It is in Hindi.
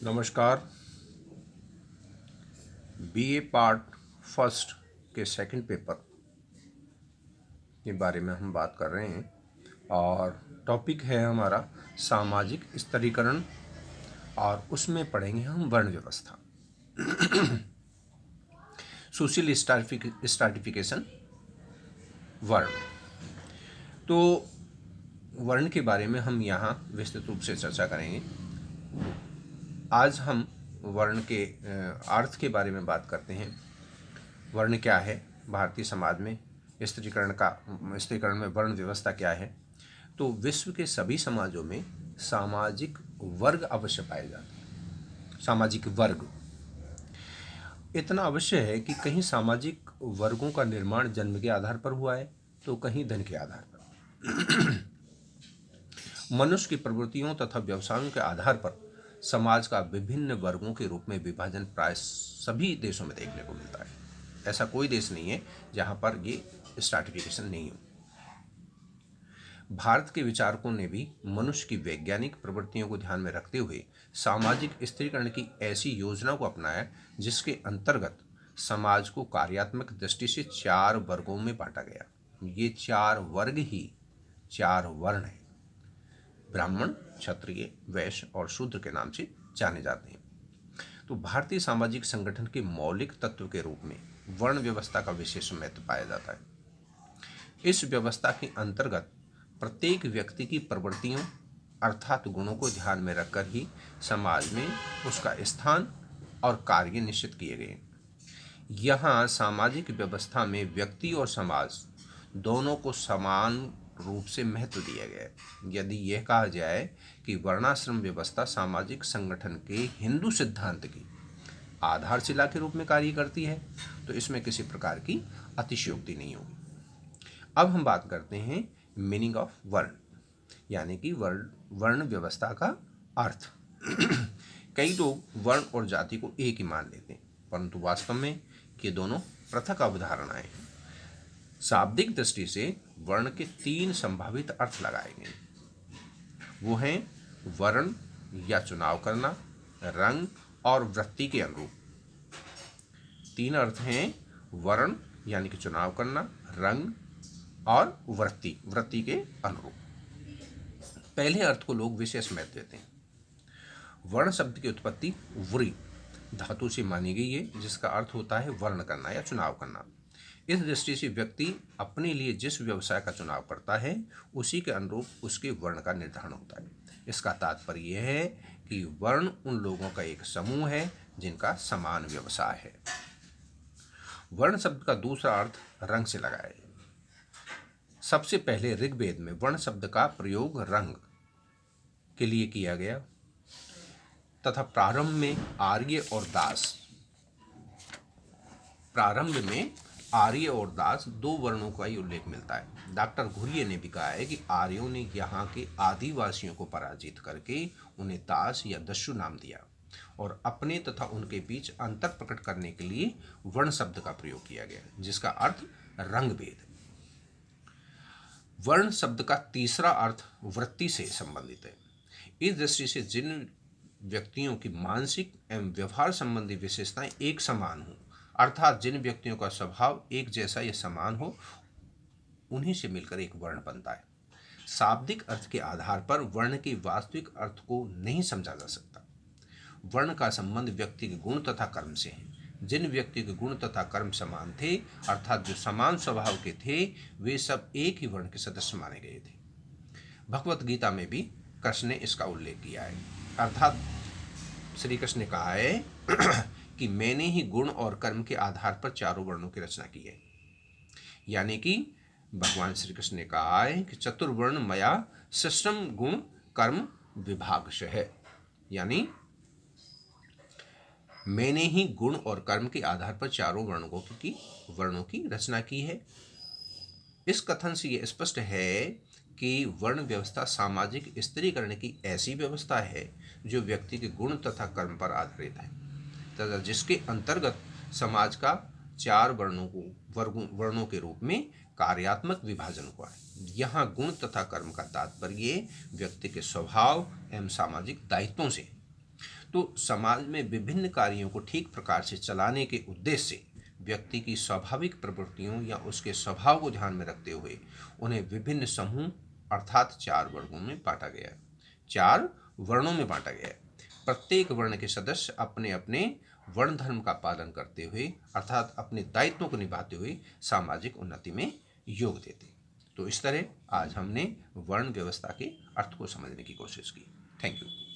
नमस्कार। बीए पार्ट फर्स्ट के सेकंड पेपर के बारे में हम बात कर रहे हैं और टॉपिक है हमारा सामाजिक स्तरीकरण और उसमें पढ़ेंगे हम वर्ण व्यवस्था, सोशल स्ट्रैटिफिकेशन, वर्ण। तो वर्ण के बारे में हम यहाँ विस्तृत रूप से चर्चा करेंगे। आज हम वर्ण के अर्थ के बारे में बात करते हैं। वर्ण क्या है भारतीय समाज में, स्त्रीकरण में वर्ण व्यवस्था क्या है। तो विश्व के सभी समाजों में सामाजिक वर्ग अवश्य पाए जाते हैं। सामाजिक वर्ग इतना अवश्य है कि कहीं सामाजिक वर्गों का निर्माण जन्म के आधार पर हुआ है तो कहीं धन के आधार पर। मनुष्य की प्रवृत्तियों तथा व्यवसायों के आधार पर समाज का विभिन्न वर्गों के रूप में विभाजन प्राय सभी देशों में देखने को मिलता है। ऐसा कोई देश नहीं है जहां पर ये स्ट्रैटिफिकेशन नहीं हो। भारत के विचारकों ने भी मनुष्य की वैज्ञानिक प्रवृत्तियों को ध्यान में रखते हुए सामाजिक स्त्रीकरण की ऐसी योजना को अपनाया जिसके अंतर्गत समाज को कार्यात्मक दृष्टि से 4 वर्गों में बांटा गया। ये 4 वर्ग ही 4 वर्ण हैं। ब्राह्मण, क्षत्रिय, वैश्य और शूद्र के नाम से जाने जाते हैं। तो भारतीय सामाजिक संगठन के मौलिक तत्व के रूप में वर्ण व्यवस्था का विशेष महत्व पाया जाता है। इस व्यवस्था के अंतर्गत प्रत्येक व्यक्ति की प्रवृत्तियों अर्थात गुणों को ध्यान में रखकर ही समाज में उसका स्थान और कार्य निश्चित किए गए। यहाँ सामाजिक व्यवस्था में व्यक्ति और समाज दोनों को समान रूप से महत्व दिया गया है। यदि यह कहा जाए कि वर्णाश्रम व्यवस्था सामाजिक संगठन के हिंदू सिद्धांत की आधारशिला के रूप में कार्य करती है तो इसमें किसी प्रकार की अतिशयोक्ति नहीं होगी। अब हम बात करते हैं मीनिंग ऑफ वर्ण, यानी कि वर्ण व्यवस्था का अर्थ। कई लोग वर्ण और जाति को एक ही मान लेते हैं, परंतु वास्तव में ये दोनों पृथक अवधारणाएं हैं। शाब्दिक दृष्टि से वर्ण के 3 संभावित अर्थ लगाए गए। वो हैं वर्ण या चुनाव करना, रंग और वृत्ति के अनुरूप। 3 अर्थ हैं वर्ण यानी कि चुनाव करना, रंग और वृत्ति के अनुरूप। पहले अर्थ को लोग विशेष महत्व देते हैं। वर्ण शब्द की उत्पत्ति व्री धातु से मानी गई है जिसका अर्थ होता है वर्ण करना या चुनाव करना। इस दृष्टि से व्यक्ति अपने लिए जिस व्यवसाय का चुनाव करता है उसी के अनुरूप उसके वर्ण का निर्धारण होता है। इसका तात्पर्य यह है कि वर्ण उन लोगों का एक समूह है जिनका समान व्यवसाय है। वर्ण शब्द का दूसरा अर्थ रंग से लगाया है। सबसे पहले ऋग्वेद में वर्ण शब्द का प्रयोग रंग के लिए किया गया तथा प्रारंभ में आर्य और दास 2 वर्णों का ही उल्लेख मिलता है। डॉक्टर घुरिये ने भी कहा है कि आर्यों ने यहाँ के आदिवासियों को पराजित करके उन्हें दास या दस्यु नाम दिया और अपने तथा उनके बीच अंतर प्रकट करने के लिए वर्ण शब्द का प्रयोग किया गया जिसका अर्थ रंग भेद। वर्ण शब्द का तीसरा अर्थ वृत्ति से संबंधित है। इस दृष्टि से जिन व्यक्तियों की मानसिक एवं व्यवहार संबंधी विशेषताएं एक समान हो, अर्थात जिन व्यक्तियों का स्वभाव एक जैसा या समान हो, उन्हीं से मिलकर एक वर्ण बनता है। शाब्दिक अर्थ के आधार पर वर्ण के वास्तविक अर्थ को नहीं समझा जा सकता। वर्ण का संबंध व्यक्ति के गुण तथा कर्म से है। जिन व्यक्ति के गुण तथा कर्म समान थे, अर्थात जो समान स्वभाव के थे, वे सब एक ही वर्ण के सदस्य माने गए थे। भगवत गीता में भी कृष्ण ने इसका उल्लेख किया है, अर्थात श्री कृष्ण ने कहा है कि मैंने ही गुण और कर्म के आधार पर 4 वर्णों की रचना की है। यानी कि भगवान श्री कृष्ण ने कहा है कि चतुर्वर्ण मया सृष्टम गुण कर्म विभागशः, यानी मैंने ही गुण और कर्म के आधार पर 4 वर्णों की रचना की है। इस कथन से यह स्पष्ट है कि वर्ण व्यवस्था सामाजिक स्त्रीकरण की ऐसी व्यवस्था है जो व्यक्ति के गुण तथा कर्म पर आधारित है तथा जिसके अंतर्गत समाज का 4 वर्णों के रूप में कार्यात्मक विभाजन हुआ है। यहाँ गुण तथा कर्म का तात्पर्य व्यक्ति के स्वभाव एवं सामाजिक दायित्वों से। तो समाज में विभिन्न कार्यों को ठीक प्रकार से चलाने के उद्देश्य से व्यक्ति की स्वाभाविक प्रवृत्तियों या उसके स्वभाव को ध्यान में रखते हुए उन्हें विभिन्न समूह अर्थात 4 वर्गों में बांटा गया है। 4 वर्णों में बांटा गया है। प्रत्येक वर्ण के सदस्य अपने अपने वर्ण धर्म का पालन करते हुए अर्थात अपने दायित्वों को निभाते हुए सामाजिक उन्नति में योग देते। तो इस तरह आज हमने वर्ण व्यवस्था के अर्थ को समझने की कोशिश की। Thank you.